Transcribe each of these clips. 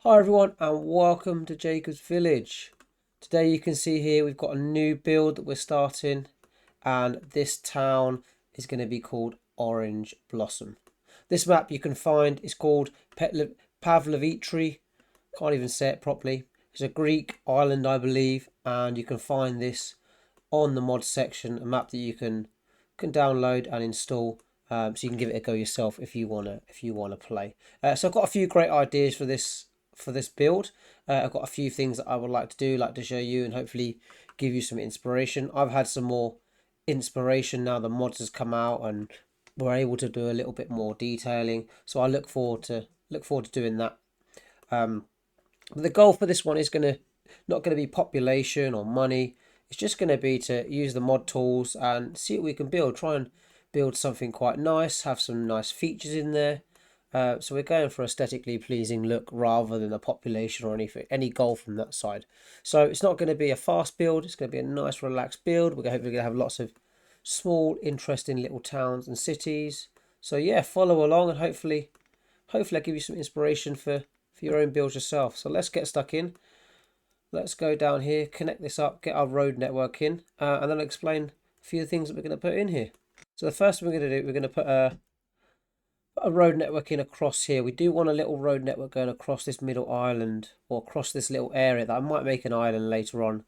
Hi everyone and welcome to Jacob's Village. Today you can see here we've got a new build that we're starting, and this town is going to be called Orange Blossom. This map you can find is called Pavlovitri. Can't even say it properly. It's a Greek island I believe, and you can find this on the mod section, a map that you can download and install, so you can give it a go yourself if you wanna play. So I've got a few great ideas for this build. I've got a few things that I would like to do, like to show you, and hopefully give you some inspiration. I've had some more inspiration now the mods has come out, and we're able to do a little bit more detailing. So I look forward to doing that. But the goal for this one is not gonna be population or money. It's just going to be to use the mod tools and see what we can build. Try and build something quite nice, have some nice features in there. So we're going for aesthetically pleasing look rather than a population or any goal from that side. So it's not going to be a fast build. It's going to be a nice relaxed build. We're hopefully going to have lots of small interesting little towns and cities. So yeah, follow along and hopefully I give you some inspiration for your own build yourself. So let's get stuck in. Let's go down here, connect this up, get our road network in, and then I'll explain a few things that we're going to put in here. So the first thing we're going to do, we're going to put a road network in across here. We do want a little road network going across this middle island, or across this little area that I might make an island later on.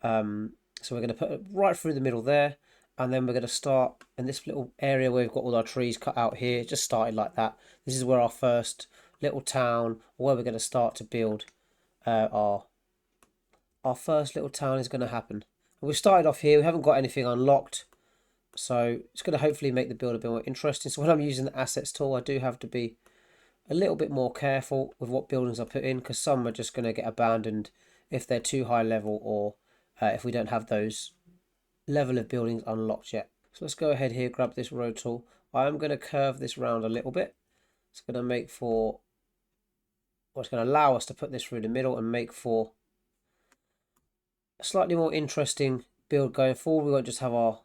So we're going to put it right through the middle there, and then we're going to start in this little area where we've got all our trees cut out here. Just started like that. This is where our first little town, where we're going to start to build our first little town is going to happen. And we've started off here. We haven't got anything unlocked, so it's going to hopefully make the build a bit more interesting. So when I'm using the assets tool, I do have to be a little bit more careful with what buildings I put in, because some are just going to get abandoned if they're too high level, or if we don't have those level of buildings unlocked yet. So let's go ahead here, grab this road tool. I am going to curve this round a little bit. It's going to make for, or it's going to allow us to put this through the middle and make for a slightly more interesting build going forward. We won't just have our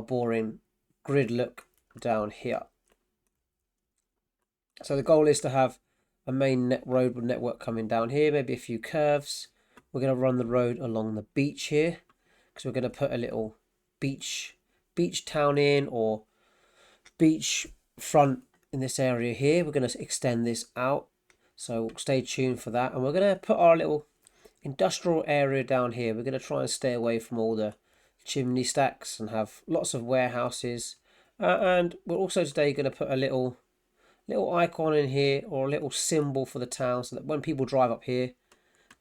boring grid look down here. So the goal is to have a main road network coming down here, maybe a few curves. We're going to run the road along the beach here, because we're going to put a little beach town in, or beach front in this area here. We're going to extend this out, so stay tuned for that. And we're going to put our little industrial area down here. We're going to try and stay away from all the chimney stacks and have lots of warehouses. And we're also today going to put a little icon in here, or a little symbol for the town, so that when people drive up here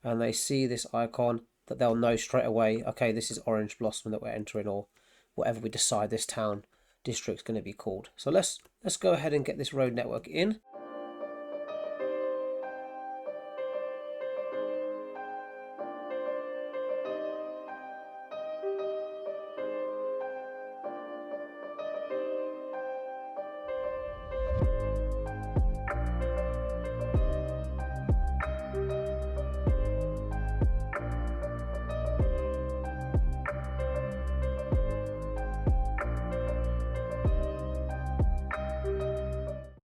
and they see this icon, that they'll know straight away, okay, this is Orange Blossom that we're entering, or whatever we decide this town district's going to be called. So let's go ahead and get this road network in.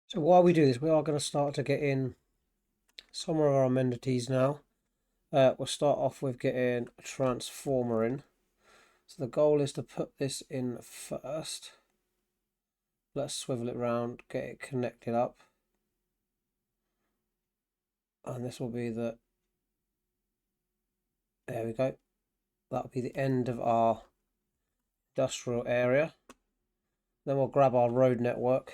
So while we do this, we are going to start to get in some of our amenities now. We'll start off with getting a transformer in. So the goal is to put this in first. Let's swivel it around, get it connected up. And this will be there we go. That'll be the end of our industrial area. Then we'll grab our road network.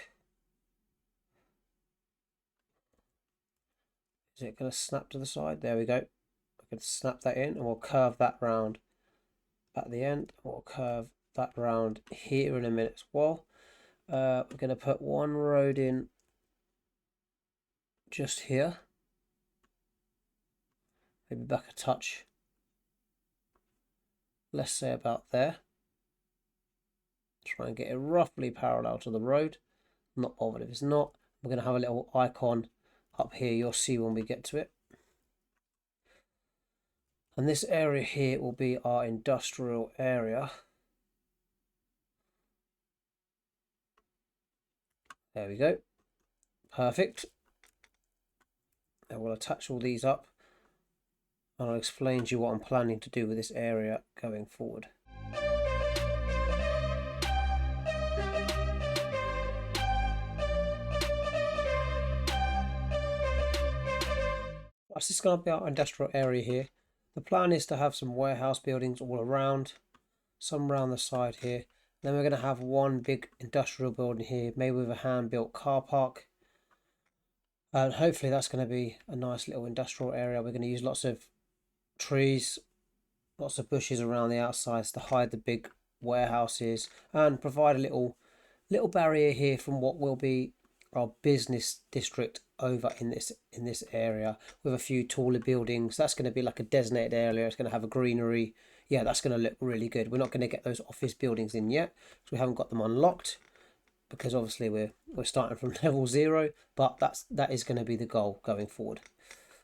Is it going to snap to the side? There we go. I can snap that in, and we'll curve that round at the end. We'll curve that round here in a minute as well. We're going to put one road in just here. Maybe back a touch. Let's say about there. Try and get it roughly parallel to the road. Not bothered if it's not. We're going to have a little icon up here, you'll see when we get to it. And this area here will be our industrial area. There we go. Perfect. And we'll attach all these up, and I'll explain to you what I'm planning to do with this area going forward. This is going to be our industrial area here. The plan is to have some warehouse buildings all around, some around the side here. Then we're going to have one big industrial building here, maybe with a hand-built car park. And hopefully that's going to be a nice little industrial area. We're going to use lots of trees, lots of bushes around the outsides to hide the big warehouses and provide a little barrier here from what will be our business district over in this area, with a few taller buildings. That's going to be like a designated area. It's going to have a greenery. Yeah, that's going to look really good. We're not going to get those office buildings in yet because we haven't got them unlocked, because obviously we're starting from level 0, but that is going to be the goal going forward.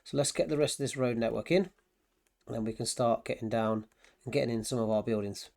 So let's get the rest of this road network in, and then we can start getting down and getting in some of our buildings.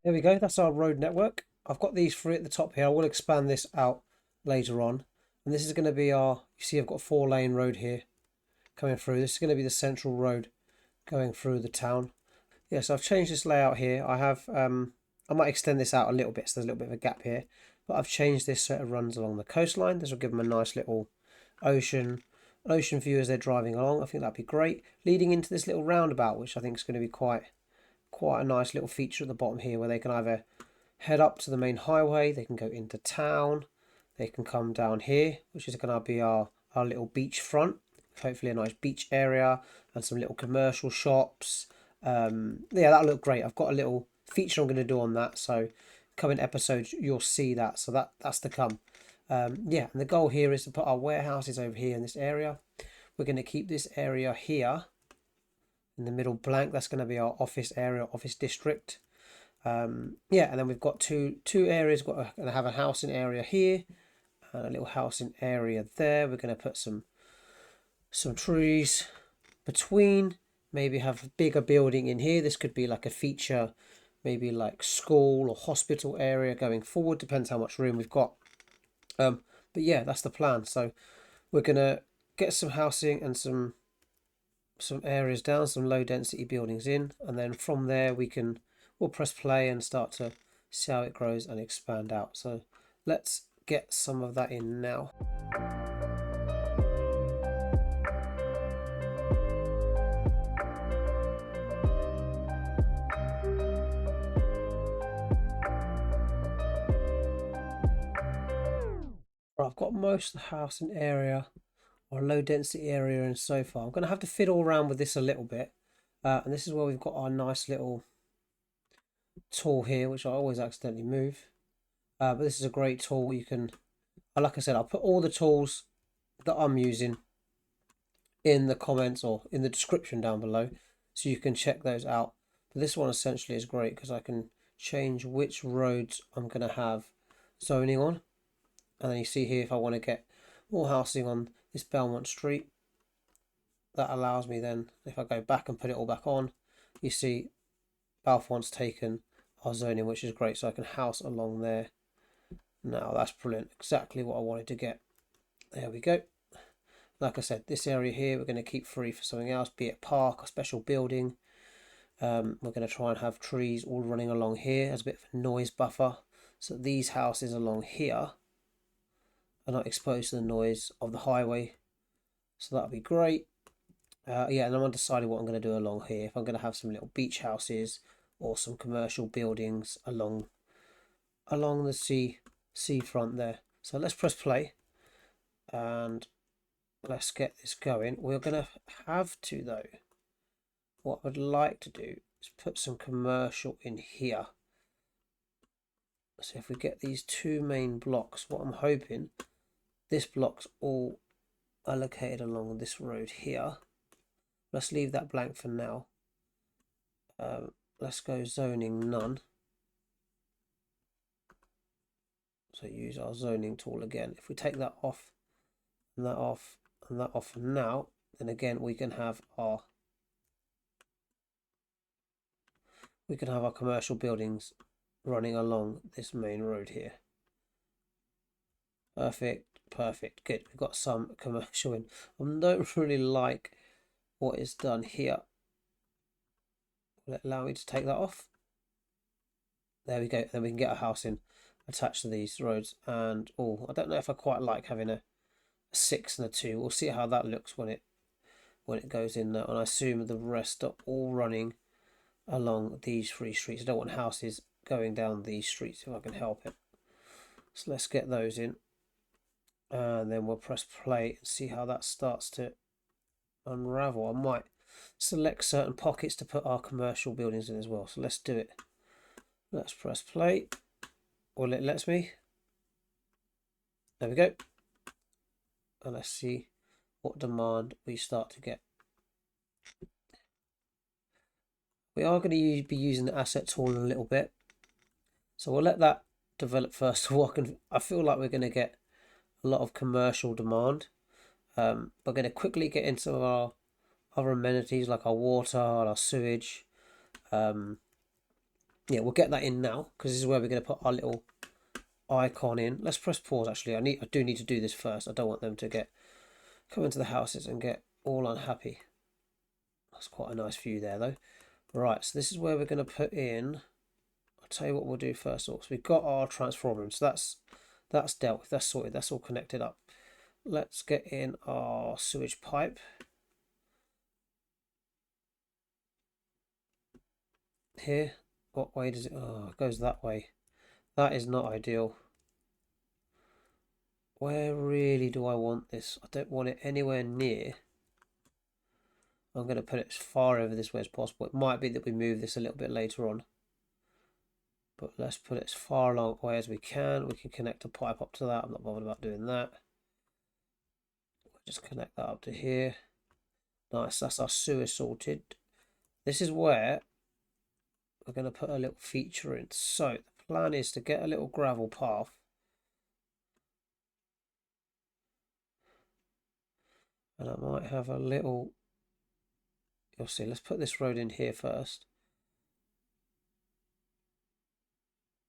There we go, that's our road network. I've got these 3 at the top here. I will expand this out later on. And this is going to be our, you see I've got a 4-lane road here coming through. This is going to be the central road going through the town. Yeah, so I've changed this layout here. I have, I might extend this out a little bit, so there's a little bit of a gap here. But I've changed this so it runs along the coastline. This will give them a nice little ocean view as they're driving along. I think that'd be great. Leading into this little roundabout, which I think is going to be quite a nice little feature at the bottom here, where they can either head up to the main highway, they can go into town, they can come down here, which is going to be our little beach front, hopefully a nice beach area and some little commercial shops. Yeah, that'll look great. I've got a little feature I'm going to do on that, so coming episodes you'll see that. So that's to come. Yeah, and the goal here is to put our warehouses over here in this area. We're going to keep this area here in the middle blank. That's going to be our office area, office district. Yeah, and then we've got two areas. We're going to have a housing area here and a little housing area there. We're going to put some trees between, maybe have a bigger building in here. This could be like a feature, maybe like school or hospital area going forward, depends how much room we've got. But yeah, that's the plan. So we're going to get some housing and some areas down, some low density buildings in, and then from there we'll press play and start to see how it grows and expand out. So let's get some of that in now. Right, I've got most of the housing area or low density area in so far. I'm going to have to fiddle around with this a little bit, and this is where we've got our nice little tool here, which I always accidentally move, but this is a great tool. You can, like I said, I'll put all the tools that I'm using in the comments or in the description down below, so you can check those out. But this one essentially is great because I can change which roads I'm going to have zoning on, and then you see here if I want to get more housing on this Belmont Street, that allows me then, if I go back and put it all back on, you see Balfour's taken our zoning, which is great, so I can house along there. Now that's brilliant, exactly what I wanted to get. There we go. Like I said, this area here we're going to keep free for something else, be it a park, a special building. We're going to try and have trees all running along here as a bit of a noise buffer. So these houses along here are not exposed to the noise of the highway. So that'll be great. Yeah, and I'm undecided what I'm going to do along here. If I'm going to have some little beach houses or some commercial buildings along the seafront there. So let's press play and let's get this going. We're going to have to, though, what I'd like to do is put some commercial in here. So if we get these two main blocks, what I'm hoping, this block's all allocated along this road here. Let's leave that blank for now. Let's go zoning none. So use our zoning tool again. If we take that off and that off and that off now, then again we can have our commercial buildings running along this main road here. Perfect, perfect, good. We've got some commercial in. I don't really like what is done here. Will it allow me to take that off? There we go. Then we can get a house in attached to these roads. And oh, I don't know if I quite like having a 6 and a 2. We'll see how that looks when it goes in there. And I assume the rest are all running along these 3 streets. I don't want houses going down these streets if I can help it. So let's get those in. And then we'll press play and see how that starts to unravel. I might select certain pockets to put our commercial buildings in as well. So let's do it. Let's press play. Well, it lets me. There we go. And let's see what demand we start to get. We are going to be using the asset tool in a little bit. So we'll let that develop first of all. I feel like we're going to get a lot of commercial demand. We're going to quickly get into some of our other amenities like our water and our sewage. Yeah, we'll get that in now because this is where we're going to put our little icon in. Let's press pause. Actually, I do need to do this first. I don't want them to come into the houses and get all unhappy. That's quite a nice view there though. Right, so this is where we're going to put in. I'll tell you what we'll do first of all. So we've got our transformer, so that's dealt with, that's sorted, that's all connected up. Let's get in our sewage pipe. Here, what way does it, oh, it goes that way. That is not ideal. Where really do I want this? I don't want it anywhere near. I'm going to put it as far over this way as possible. It might be that we move this a little bit later on. But let's put it as far along away as we can. We can connect a pipe up to that. I'm not bothered about doing that. We'll just connect that up to here. Nice, that's our sewer sorted. This is where we're going to put a little feature in. So the plan is to get a little gravel path. And I might have a little, you'll see, let's put this road in here first.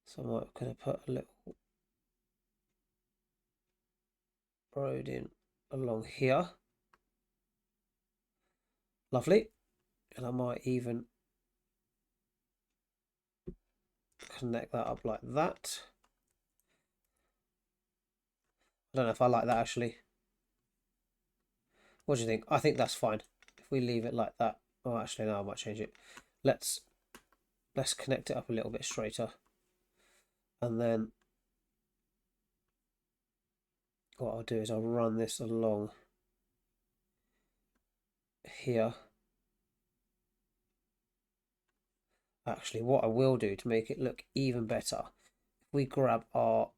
So I'm going to put a little road in along here. Lovely. And I might even connect that up like that. I don't know if I like that actually. What do you think? I think that's fine. If we leave it like that. Oh, actually, no, I might change it. Let's connect it up a little bit straighter. And then what I'll do is I'll run this along here. Actually, what I will do to make it look even better, if we grab our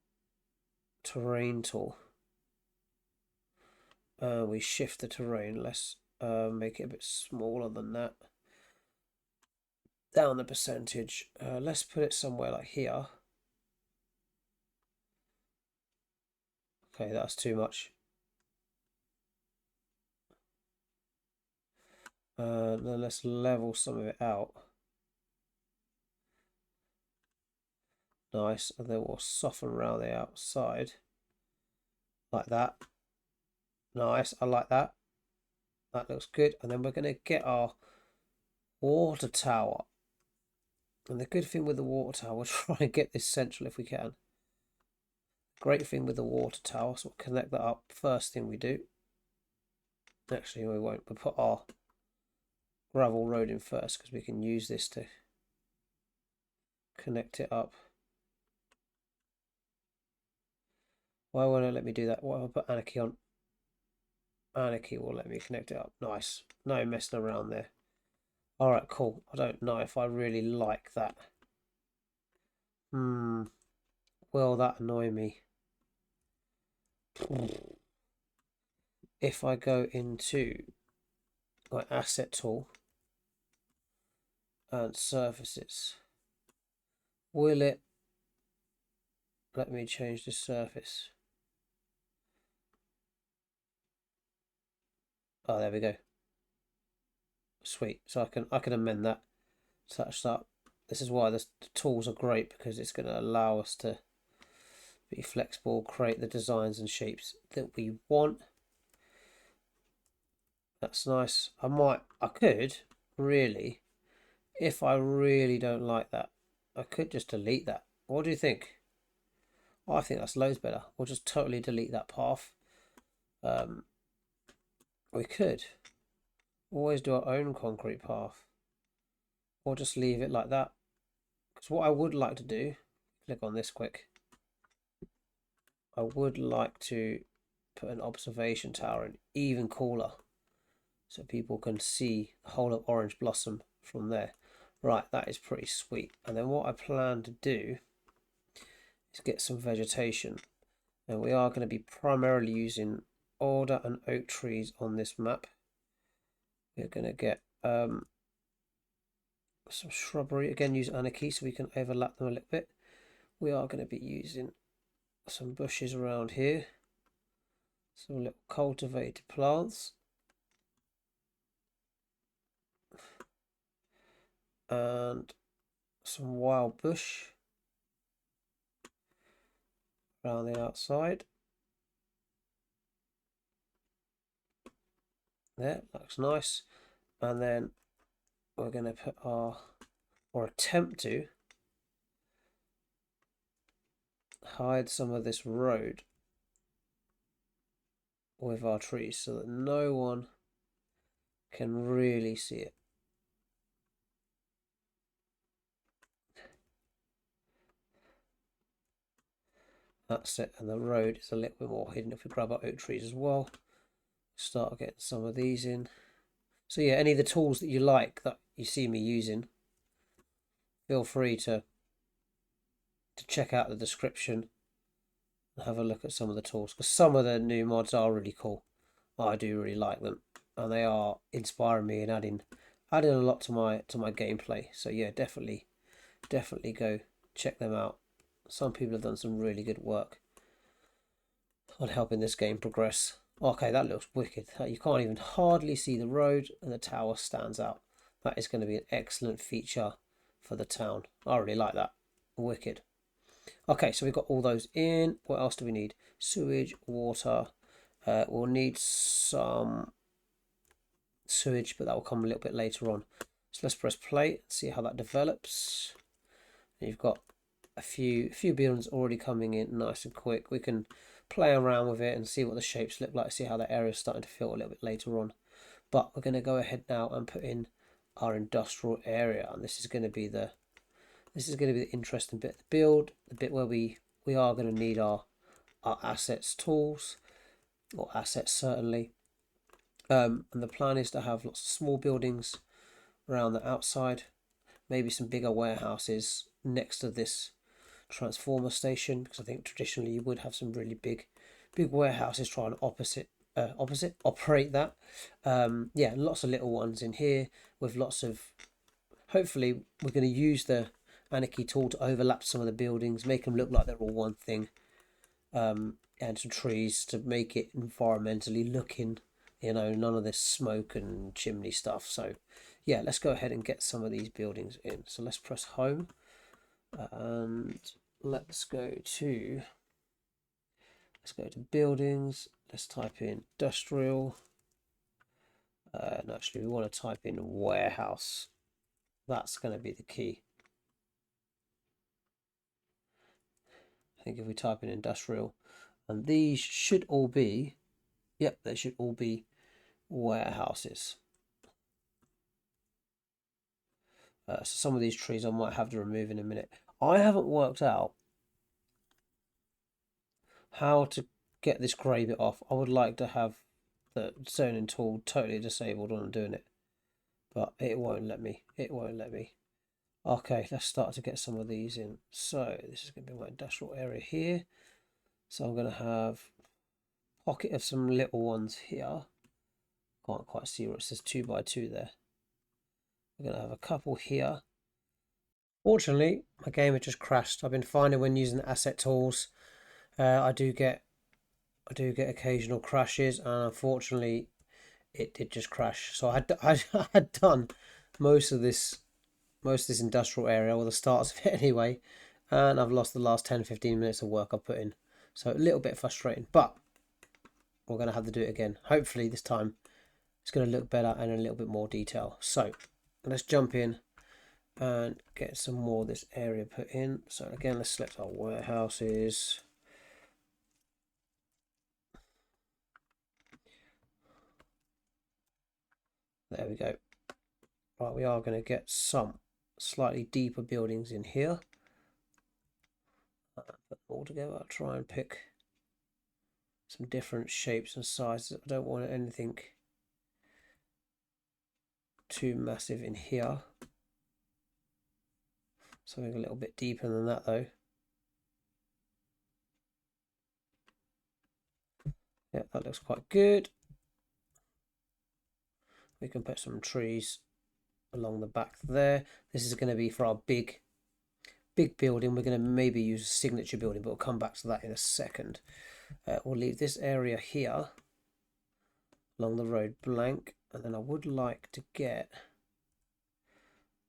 terrain tool and we shift the terrain, let's make it a bit smaller than that. Down the percentage. Let's put it somewhere like here. Okay, that's too much. Then let's level some of it out. Nice, and then we'll soften around the outside like that. Nice, I like that. That looks good. And then we're going to get our water tower. And the good thing with the water tower, we'll try and get this central if we can. Great thing with the water tower, so we'll connect that up first thing we do. Actually, we won't. We'll put our gravel road in first because we can use this to connect it up. Why won't it let me do that? Why will I put Anarchy on? Anarchy will let me connect it up. Nice. No messing around there. Alright, cool. I don't know if I really like that. Will that annoy me? If I go into my asset tool and surfaces, will it let me change the surface? Oh, there we go. Sweet. So I can amend that, touch that. This is why the tools are great, because it's going to allow us to be flexible, create the designs and shapes that we want. That's nice. I could really, if I really don't like that, I could just delete that. What do you think? I think that's loads better. We'll just totally delete that path. We could always do our own concrete path, or just leave it like that. Because what I would like to do, click on this quick, I would like to put an observation tower in even cooler, so people can see the whole of Orange Blossom from there. Right, that is pretty sweet. And then what I plan to do is get some vegetation. And we are going to be primarily using alder and oak trees on this map. We're going to get some shrubbery. Again, use Anarchy so we can overlap them a little bit. We are going to be using some bushes around here. Some little cultivated plants. And some wild bush around the outside. There, looks nice. And then we're going to put our, or attempt to, hide some of this road with our trees so that no one can really see it. That's it, and the road is a little bit more hidden. If we grab our oak trees as well, start getting some of these in. So yeah, any of the tools that you like that you see me using, feel free to check out the description and have a look at some of the tools, because some of the new mods are really cool. I do really like them, and they are inspiring me and adding a lot to my gameplay. So yeah, definitely go check them out. Some people have done some really good work on helping this game progress. Okay, that looks wicked. You can't even hardly see the road, and the tower stands out. That is going to be an excellent feature for the town. I really like that. Wicked. Okay, so we've got all those in. What else do we need? Sewage, water. We'll need some sewage, but that will come a little bit later on. So let's press play and see how that develops. And you've got a few buildings already coming in nice and quick. We can play around with it and see what the shapes look like, see how the area is starting to feel a little bit later on. But we're going to go ahead now and put in our industrial area, and this is going to be the interesting bit of the build, the bit where we are going to need our assets tools, or assets certainly. And the plan is to have lots of small buildings around the outside, maybe some bigger warehouses next to this transformer station, because I think traditionally you would have some really big warehouses trying to operate that. Yeah, lots of little ones in here with lots of, hopefully we're going to use the Anarchy tool to overlap some of the buildings, make them look like they're all one thing, and some trees to make it environmentally looking, you know, none of this smoke and chimney stuff. So yeah, let's go ahead and get some of these buildings in. So let's press home and let's go to buildings. Let's type in industrial, and actually we want to type in warehouse. That's going to be the key. I think if we type in industrial, and these should all be, yep, they should all be warehouses. So some of these trees I might have to remove in a minute. I haven't worked out how to get this grey bit off. I would like to have the zoning tool totally disabled when I'm doing it, but it won't let me. It won't let me. Okay, let's start to get some of these in. So this is going to be my industrial area here. So I'm going to have a pocket of some little ones here. Can't quite see where it says 2 by 2 there. We're going to have a couple here. Fortunately, my game had just crashed. I've been finding when using asset tools, I do get occasional crashes, and unfortunately, it did just crash. So I had done most of this industrial area, or the starts of it anyway, and I've lost the last 10-15 minutes of work I put in. So a little bit frustrating, but we're going to have to do it again. Hopefully this time it's going to look better and a little bit more detail. So let's jump in and get some more of this area put in. So again, let's select our warehouses. There we go. Right, we are going to get some slightly deeper buildings in here. Put them all together. I'll try and pick some different shapes and sizes. I don't want anything too massive in here. Something a little bit deeper than that though. Yeah, that looks quite good. We can put some trees along the back there. This is going to be for our big building. We're going to maybe use a signature building, but we'll come back to that in a second. We'll leave this area here along the road blank, and then I would like to get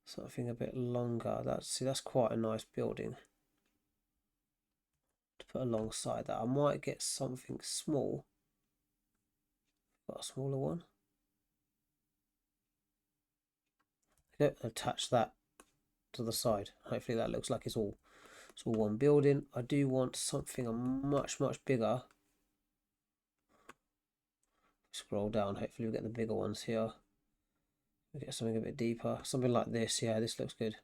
something a bit longer. That's quite a nice building to put alongside that. I might get something small. Got a smaller one. Okay, attach that to the side. Hopefully that looks like it's all one building. I do want something much bigger. Scroll down. Hopefully we get the bigger ones here. We get something a bit deeper. Something like this. Yeah, this looks good.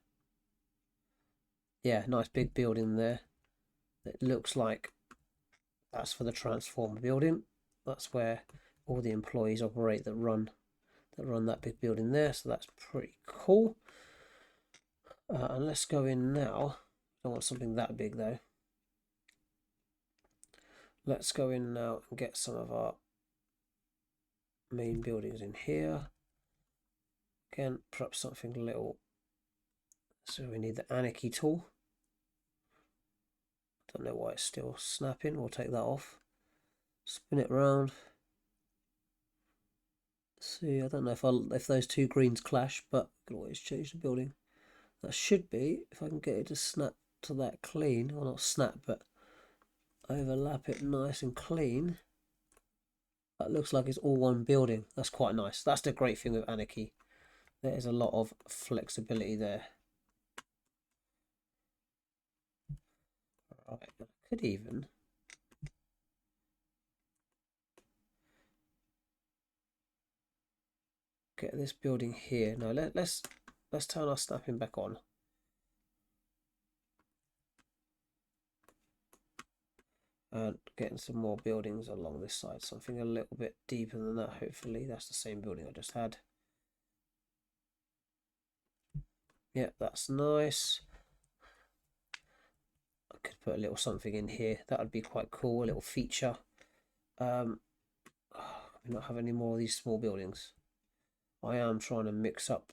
Yeah, nice big building there. It looks like that's for the transformer building. That's where all the employees operate that run that big building there. So that's pretty cool. And let's go in now. Don't want something that big though. Let's go in now and get some of our main buildings in here. Again, put up something little. So we need the Anarchy tool. Don't know why it's still snapping. We'll take that off. Spin it around. See, I don't know if those two greens clash, but I can always change the building. That should be, if I can get it to snap to that clean, or not snap, but overlap it nice and clean. That looks like it's all one building. That's quite nice. That's the great thing with Anarchy. There is a lot of flexibility there. Right, I could even get this building here. No, let's turn our snapping back on. And getting some more buildings along this side. Something a little bit deeper than that, hopefully. That's the same building I just had. Yeah, that's nice. I could put a little something in here. That would be quite cool, a little feature. We not have any more of these small buildings. I am trying to mix up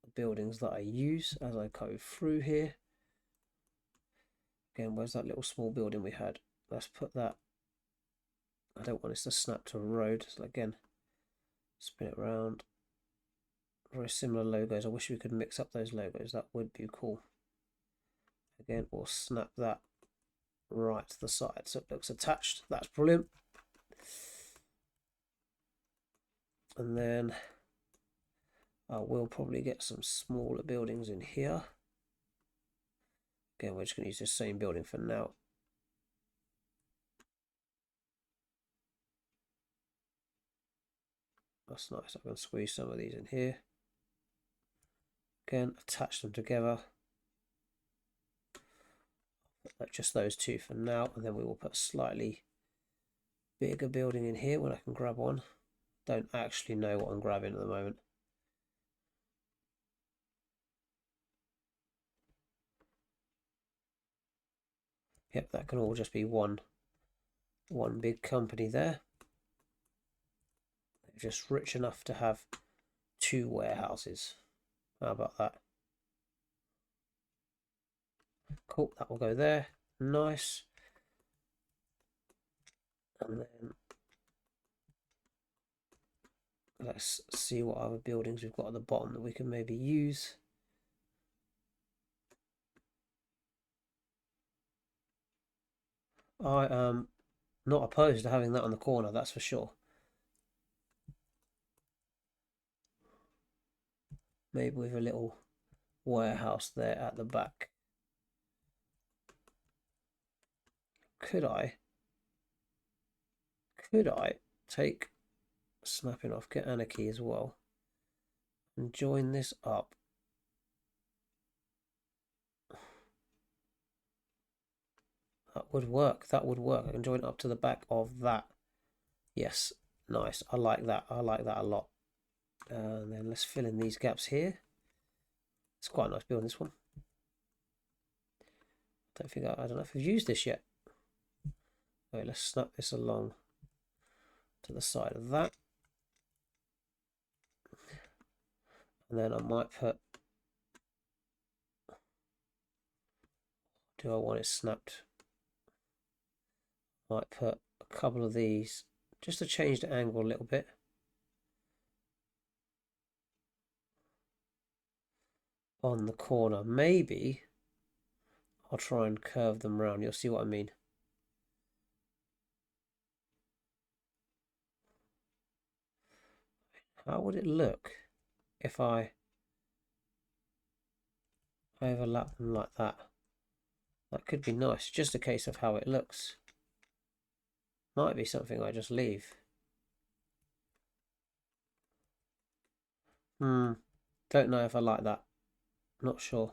the buildings that I use as I go through here. Again, where's that little small building we had? Let's put that. I don't want this to snap to a road. So again, spin it around. Very similar logos. I wish we could mix up those logos. That would be cool. Again, we'll snap that right to the side so it looks attached. That's brilliant. And then I will probably get some smaller buildings in here. Again, we're just going to use the same building for now. That's nice. I can squeeze some of these in here. Again, attach them together. Like just those two for now, and then we will put a slightly bigger building in here when I can grab one. Don't actually know what I'm grabbing at the moment. Yep, that can all just be one big company there. They're just rich enough to have 2 warehouses. How about that? Cool, that will go there. Nice. And then let's see what other buildings we've got at the bottom that we can maybe use. I am not opposed to having that on the corner, that's for sure. Maybe with a little warehouse there at the back. Could I take snapping off, get Anarchy as well, and join this up? That would work. That would work. I can join it up to the back of that. Yes, nice. I like that. I like that a lot. And then let's fill in these gaps here. It's quite a nice building, this one. I don't know if we've used this yet. Okay, let's snap this along to the side of that. And then I might put, do I want it snapped? Might put a couple of these just to change the angle a little bit. On the corner. Maybe I'll try and curve them around. You'll see what I mean. How would it look if I overlap them like that? That could be nice. Just a case of how it looks. Might be something I just leave. Don't know if I like that. Not sure.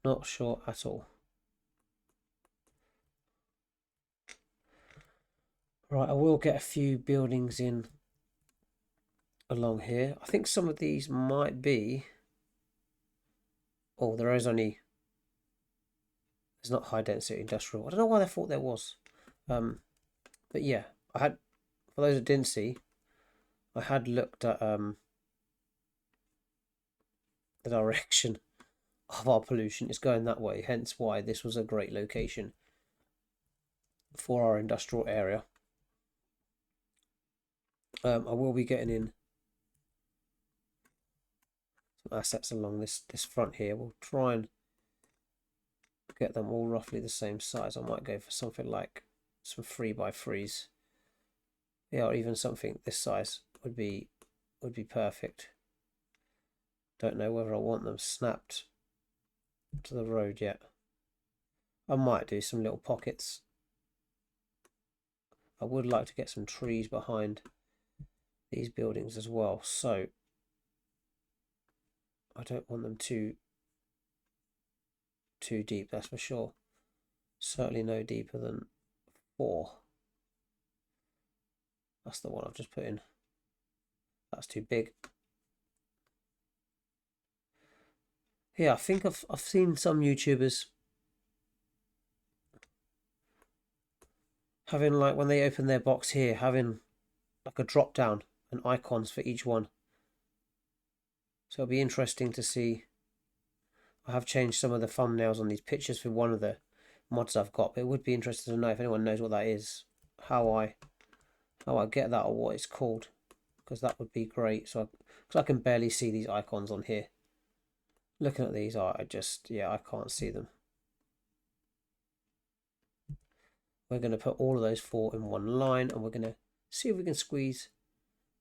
Not sure at all. Right, I will get a few buildings in along here. I think some of these might be... Oh, there is only... There's not high density industrial. I don't know why I thought there was. But yeah, I had... For those that didn't see, I had looked at the direction of our pollution is going that way, hence why this was a great location for our industrial area. I will be getting in some assets along this front here. We'll try and get them all roughly the same size. I might go for something like some 3x3s. Yeah, or even something this size would be perfect. Don't know whether I want them snapped to the road yet. I might do some little pockets. I would like to get some trees behind these buildings as well, so I don't want them too deep, that's for sure. Certainly no deeper than 4. That's the one I've just put in. That's too big. Yeah, I think I've seen some YouTubers having, like, when they open their box here, having like a drop down and icons for each one. So it'll be interesting to see. I have changed some of the thumbnails on these pictures for one of the mods I've got, but it would be interesting to know if anyone knows what that is, how I get that, or what it's called, because that would be great. So because I can barely see these icons on here. Looking at these, I can't see them. We're going to put all of those 4 in one line, and we're going to see if we can squeeze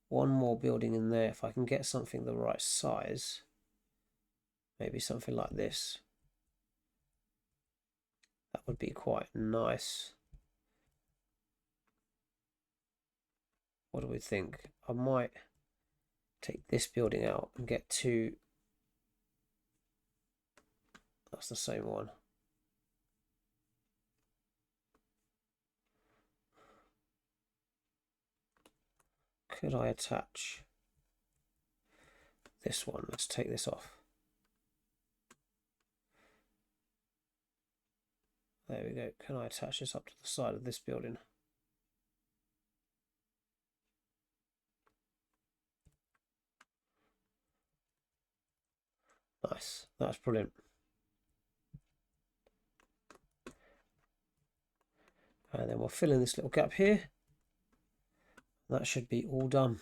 one more building in there. If I can get something the right size, maybe something like this. That would be quite nice. what do we think? I might take this building out and get two. That's the same one. Could I attach this one? Let's take this off. There we go. Can I attach this up to the side of this building? Nice. That's brilliant. And then we'll fill in this little gap here. That should be all done.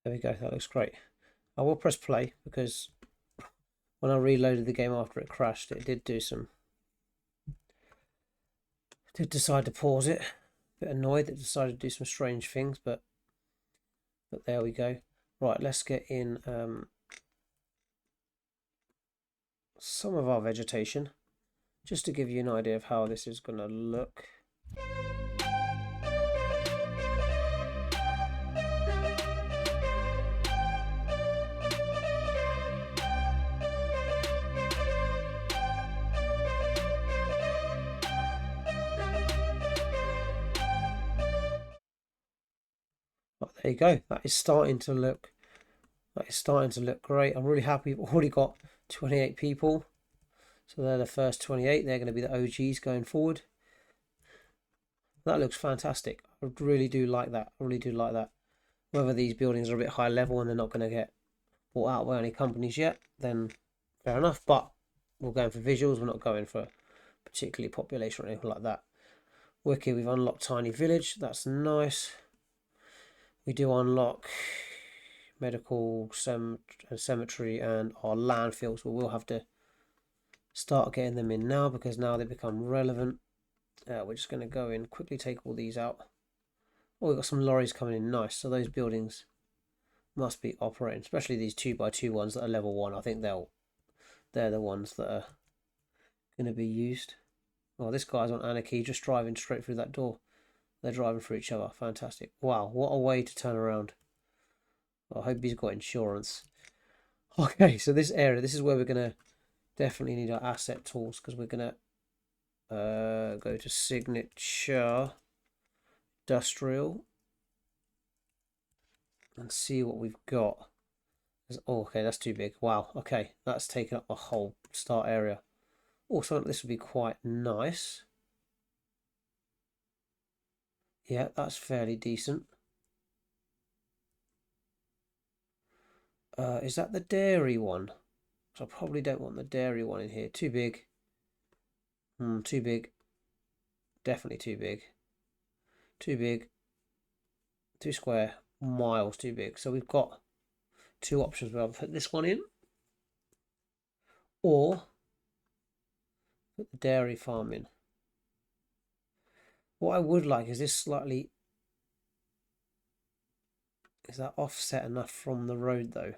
There we go. That looks great. I will press play because when I reloaded the game after it crashed, it did do some. Did decide to pause it. A bit annoyed that it decided to do some strange things, but there we go. Right, let's get in some of our vegetation, just to give you an idea of how this is going to look. There you go. That is starting to look great. I'm really happy. We've already got 28 people. So they're the first 28. They're going to be the OGs going forward. That looks fantastic. I really do like that. I really do like that. Whether these buildings are a bit high level and they're not going to get bought out by any companies yet, then fair enough. But we're going for visuals. We're not going for particularly population or anything like that. Wicked. We've unlocked Tiny Village. That's nice. We do unlock medical cemetery and our landfills, but we'll have to start getting them in now because now they become relevant. We're just going to go in, quickly take all these out. Oh, we've got some lorries coming in. Nice. So those buildings must be operating, especially these 2x2 ones that are level 1. I think they're the ones that are going to be used. Oh, this guy's on Anarchy, just driving straight through that door. They're driving for each other. Fantastic. Wow, what a way to turn around. I hope he's got insurance. Okay, so this area, this is where we're going to definitely need our asset tools, because we're going to go to Signature, Industrial, and see what we've got. Oh, okay, that's too big. Wow, okay, that's taken up the whole start area. Also, this would be quite nice. Yeah, that's fairly decent. Is that the dairy one? So I probably don't want the dairy one in here. Too big. Too big. Definitely too big. Too big. Too square. Miles too big. So we've got two options. We'll put this one in, or put the dairy farm in. What I would like is this slightly. Is that offset enough from the road though?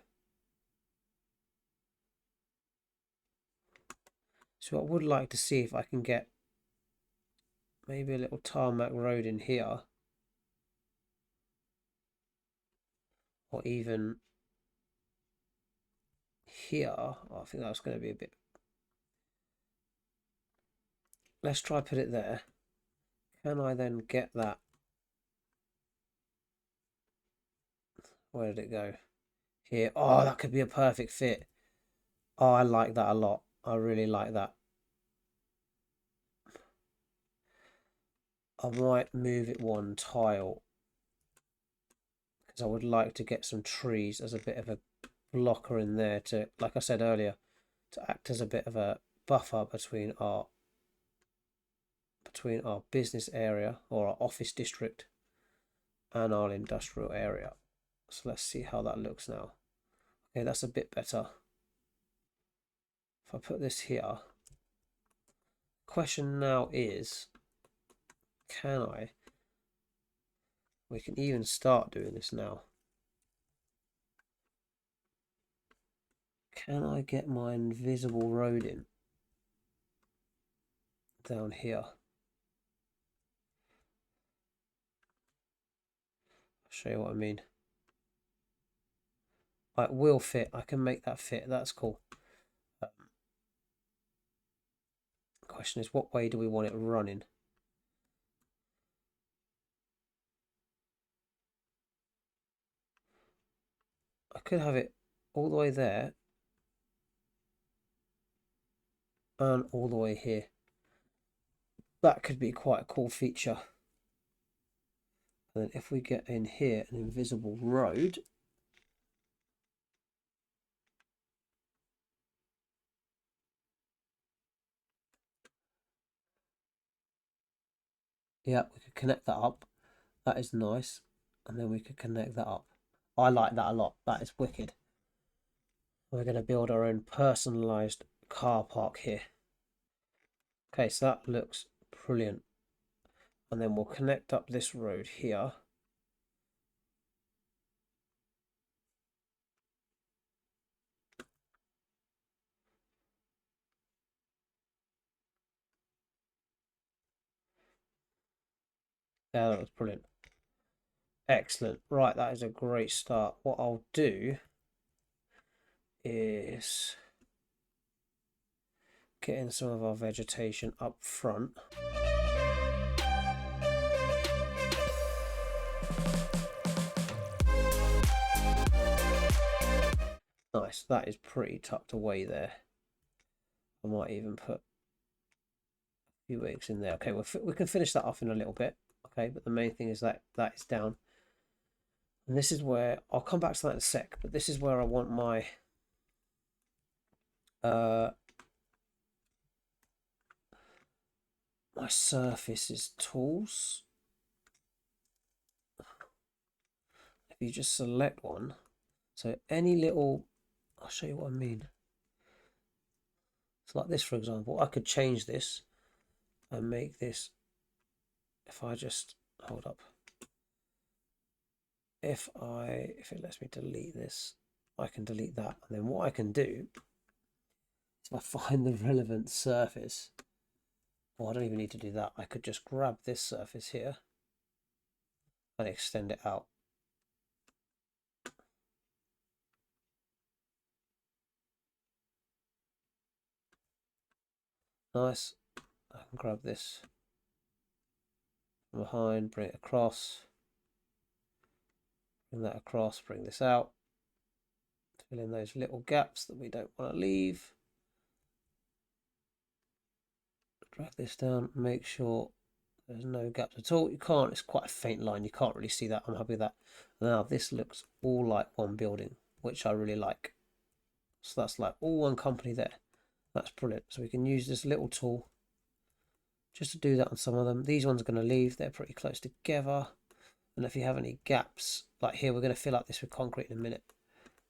So I would like to see if I can get maybe a little tarmac road in here, or even here. Oh, I think that's going to be a bit. Let's try put it there. Can I then get that? Where did it go? Here. Oh, that could be a perfect fit. Oh, I like that a lot. I really like that. I might move it one tile because I would like to get some trees as a bit of a blocker in there to, like I said earlier, to act as a bit of a buffer between our business area or our office district and our industrial area. So let's see how that looks now. Okay, that's a bit better. If I put this here, question now is, can I? We can even start doing this now. Can I get my invisible road in down here? I'll show you what I mean. It will fit. I can make that fit. That's cool. The question is, what way do we want it running? I could have it all the way there and all the way here. That could be quite a cool feature. And then if we get in here an invisible road, yeah, we could connect that up. That is nice. And then we could connect that up. I like that a lot. That is wicked. We're going to build our own personalized car park here. Okay, so that looks brilliant. And then we'll connect up this road here. Yeah, that was brilliant. Excellent. Right, that is a great start. What I'll do is get in some of our vegetation up front. Nice, that is pretty tucked away there. I might even put a few eggs in there. Okay, we can finish that off in a little bit. Okay, but the main thing is that that is down. And this is where, I'll come back to that in a sec, but this is where I want my my surfaces tools. If you just select one, so any little, I'll show you what I mean. So like this, for example, I could change this and make this, if I just, hold up. If it lets me delete this, I can delete that. And then what I can do is if I find the relevant surface, well, I don't even need to do that. I could just grab this surface here and extend it out. Nice. I can grab this from behind, bring it across, bring that across, bring this out, fill in those little gaps that we don't want to leave. Drag this down, make sure there's no gaps at all. You can't, it's quite a faint line, you can't really see that. I'm happy with that. Now this looks all like one building, which I really like. So that's like all one company there. That's brilliant. So we can use this little tool just to do that on some of them. These ones are going to leave, they're pretty close together. And if you have any gaps, like here, we're going to fill up this with concrete in a minute.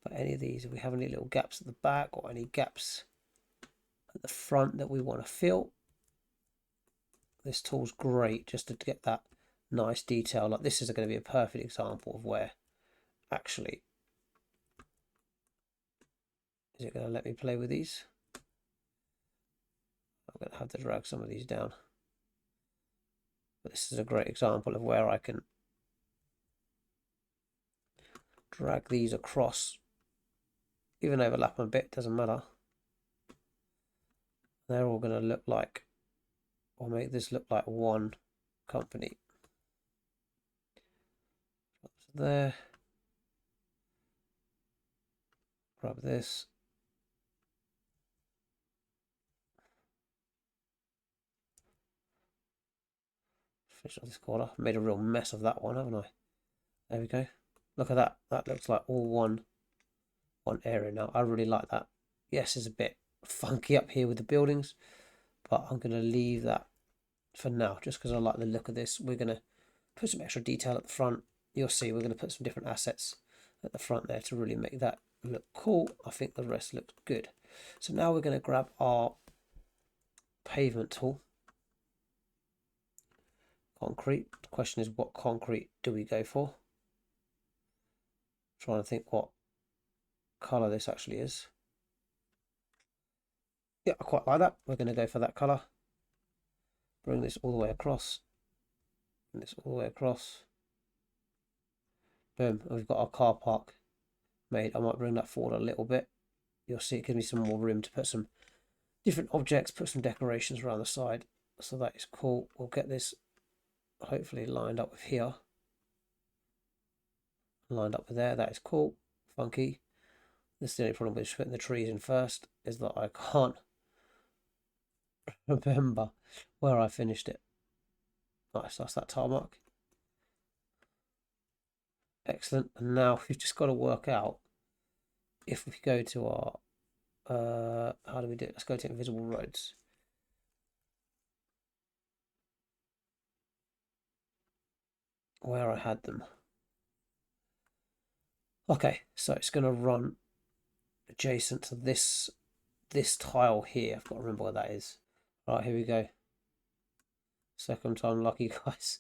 But any of these, if we have any little gaps at the back or any gaps at the front that we want to fill, this tool's great just to get that nice detail. Like this is going to be a perfect example of where actually, is it going to let me play with these? I'm going to have to drag some of these down. But this is a great example of where I can drag these across, even overlap them a bit, doesn't matter. They're all going to look like, or make this look like one company. There. Grab this. Finish off this corner. Made a real mess of that one, haven't I? There we go. Look at that. That looks like all one area now. I really like that. Yes, it's a bit funky up here with the buildings, but I'm going to leave that for now just because I like the look of this. We're going to put some extra detail at the front. You'll see we're going to put some different assets at the front there to really make that look cool. I think the rest looks good. So now we're going to grab our pavement tool. concrete. The question is, what concrete do we go for? I'm trying to think what colour this actually is. Yeah, I quite like that. We're going to go for that colour. Bring this all the way across. Bring this all the way across. Boom. And we've got our car park made. I might bring that forward a little bit. You'll see it gives me some more room to put some different objects, put some decorations around the side. So that is cool. We'll get this hopefully lined up with here. Lined up with there. That is cool. Funky. This is the only problem with putting the trees in first, is that I can't remember where I finished it. Nice, that's that tile mark. Excellent. And now we've just got to work out if we go to our how do we do it? Let's go to invisible roads. Where I had them. Okay, so it's going to run adjacent to this tile here. I've got to remember where that is. Right, here we go. Second time lucky, guys.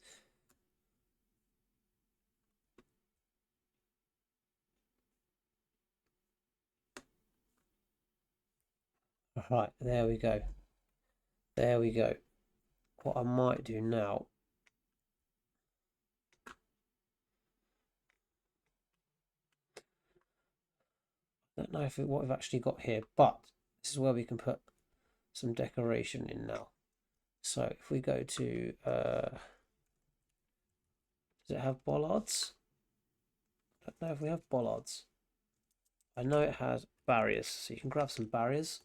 Right, there we go. There we go. What I might do now, I don't know if what we've actually got here, but this is where we can put some decoration in now. So if we go to, does it have bollards? I don't know if we have bollards. I know it has barriers, so you can grab some barriers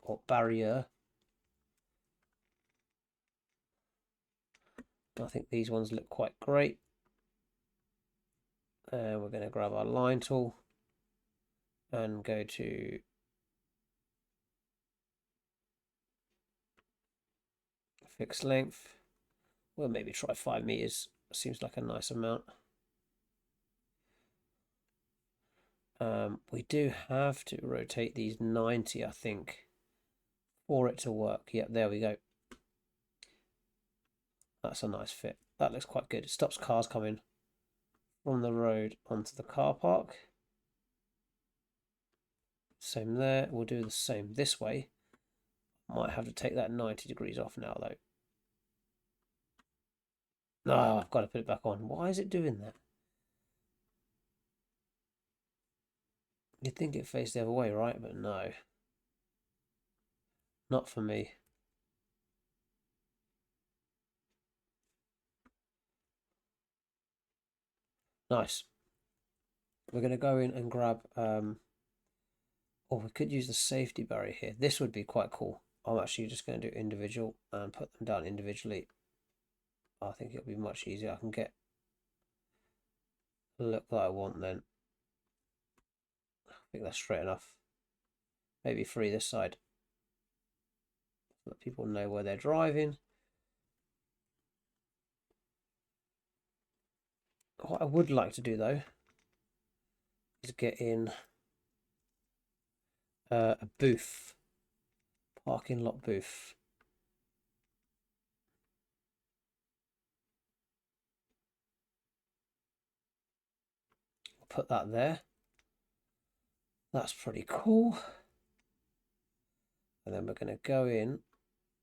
or barrier. I think these ones look quite great. And we're going to grab our line tool and go to fixed length. We'll maybe try 5 meters. Seems like a nice amount. We do have to rotate these 90, I think, for it to work. Yep, there we go. That's a nice fit. That looks quite good. It stops cars coming from the road onto the car park. Same there. We'll do the same this way. Might have to take that 90 degrees off now, though. No, I've got to put it back on. Why is it doing that? You'd think it faced the other way, right? But no. Not for me. Nice. We're going to go in and grab... oh, we could use the safety barrier here. This would be quite cool. I'm actually just going to do individual and put them down individually. I think it'll be much easier. I can get the look that I want then. I think that's straight enough. Maybe 3 this side. Let people know where they're driving. What I would like to do though is get in a booth, parking lot booth. Put that there. That's pretty cool. And then we're going to go in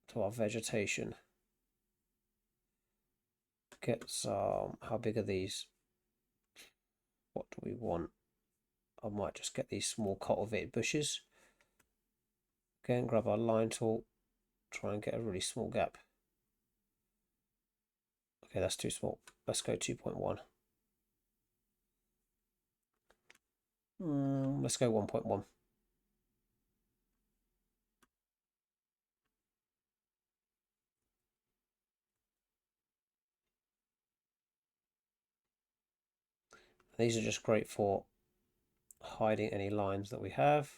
to our vegetation. Get some, how big are these? What do we want? I might just get these small cultivated bushes. Again, grab our line tool, try and get a really small gap. Okay, that's too small. Let's go 2.1. Let's go 1.1. These are just great for hiding any lines that we have.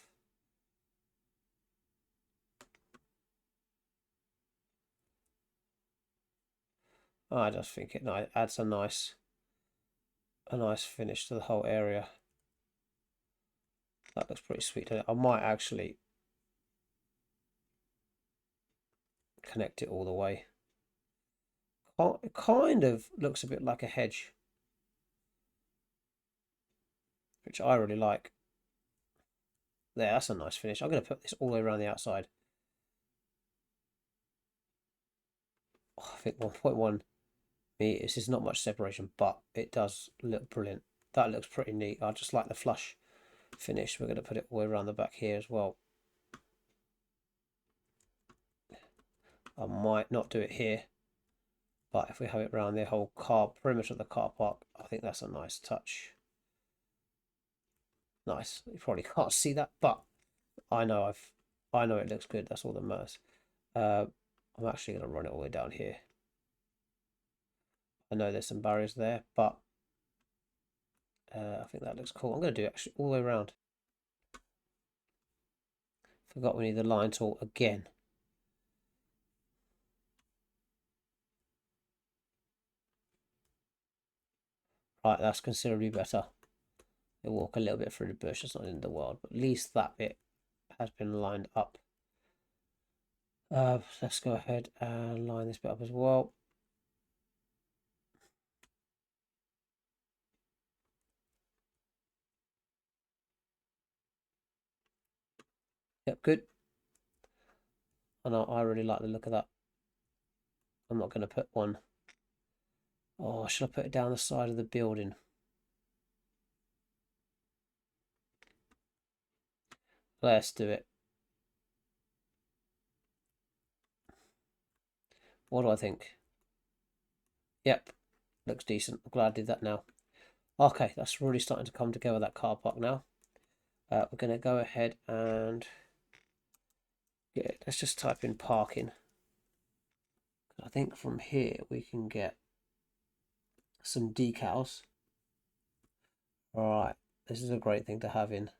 I just think it adds a nice finish to the whole area. That looks pretty sweet. I might actually connect it all the way. It kind of looks a bit like a hedge, which I really like. There, that's a nice finish. I'm going to put this all the way around the outside. Oh, I think 1.1 meters is not much separation, but it does look brilliant. That looks pretty neat. I just like the flush finish. We're going to put it all the way around the back here as well. I might not do it here, but if we have it around the whole perimeter of the car park, I think that's a nice touch. Nice. You probably can't see that, but I know it looks good. That's all that matters. I'm actually going to run it all the way down here. I know there's some barriers there, but I think that looks cool. I'm going to do it actually all the way around. Forgot we need the line tool again. Right, that's considerably better. We'll walk a little bit through the bush. It's not in the world, but at least that bit has been lined up. Let's go ahead and line this bit up as well. Yep, good. And I really like the look of that. I'm not going to put one. Oh, should I put it down the side of the building? Let's do it. What do I think? Yep, looks decent. I'm glad I did that now. Okay, that's really starting to come together, that car park now. We're going to go ahead and let's just type in parking. I think from here we can get some decals. All right, this is a great thing to have in.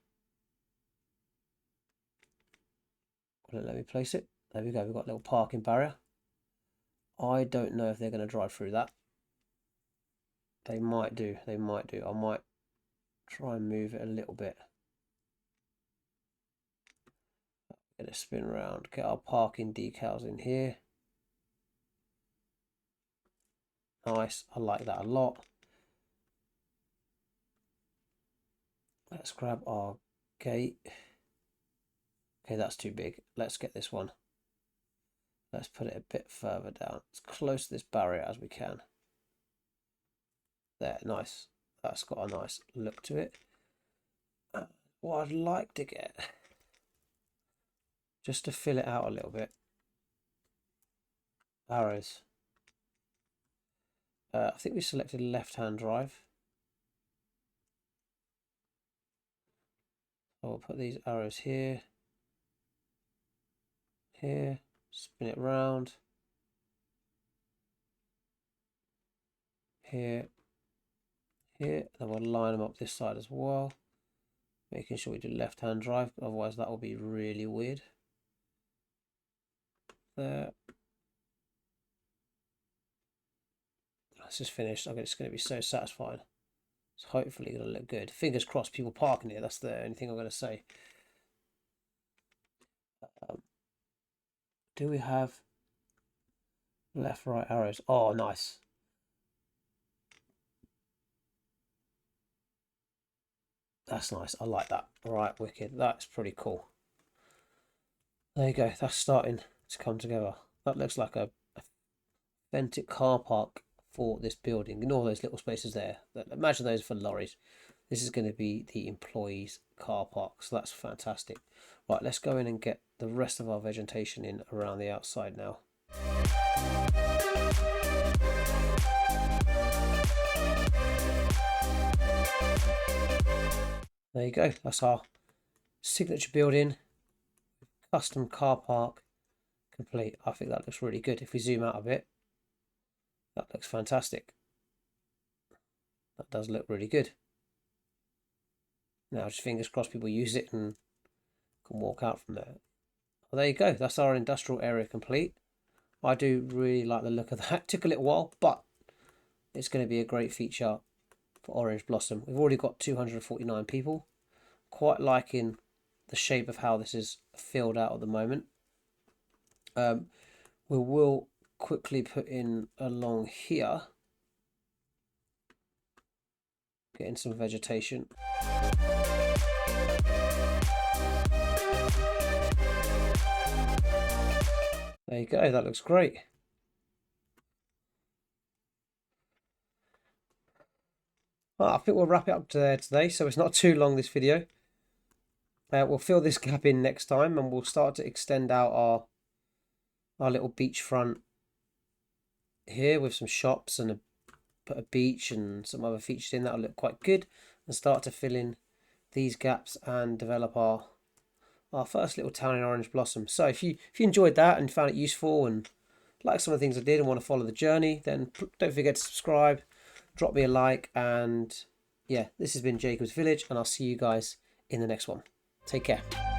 Let me place it. There we go. We've got a little parking barrier. I don't know if they're going to drive through that. They might do. They might do. I might try and move it a little bit. Get it spin around. Get our parking decals in here. Nice. I like that a lot. Let's grab our gate. Okay, that's too big. Let's get this one. Let's put it a bit further down. As close to this barrier as we can. There, nice. That's got a nice look to it. What I'd like to get, just to fill it out a little bit, arrows. I think we selected left-hand drive. So we'll put these arrows here, here, spin it round, here, here, and we'll line them up this side as well, making sure we do left-hand drive, otherwise that will be really weird. There. That's just finished. I think it's going to be so satisfying. It's hopefully going to look good. Fingers crossed people parking here. That's the only thing I'm going to say. Do we have left, right arrows? Oh, nice. That's nice. I like that. All right, wicked. That's pretty cool. There you go. That's starting to come together. That looks like a authentic car park for this building. And all those little spaces there. Imagine those for lorries. This is going to be the employees' car park. So that's fantastic. Right, let's go in and get the rest of our vegetation in around the outside now. There you go. That's our signature building. Custom car park complete. I think that looks really good. If we zoom out a bit, that looks fantastic. That does look really good. Now, just fingers crossed people use it and can walk out from there. Well, there you go. That's our industrial area complete. I do really like the look of that. It took a little while, but it's going to be a great feature for Orange Blossom. We've already got 249 people. Quite liking the shape of how this is filled out at the moment. We will quickly put in along here, getting some vegetation. There you go, that looks great. Well, I think we'll wrap it up there today, so it's not too long, this video. We'll fill this gap in next time, and we'll start to extend out our little beachfront here with some shops and put a beach and some other features in. That'll look quite good, and start to fill in these gaps and develop our first little town in Orange Blossom. So if you enjoyed that and found it useful and like some of the things I did and want to follow the journey, then don't forget to subscribe, drop me a like, and yeah, this has been Jacob's Village, and I'll see you guys in the next one. Take care.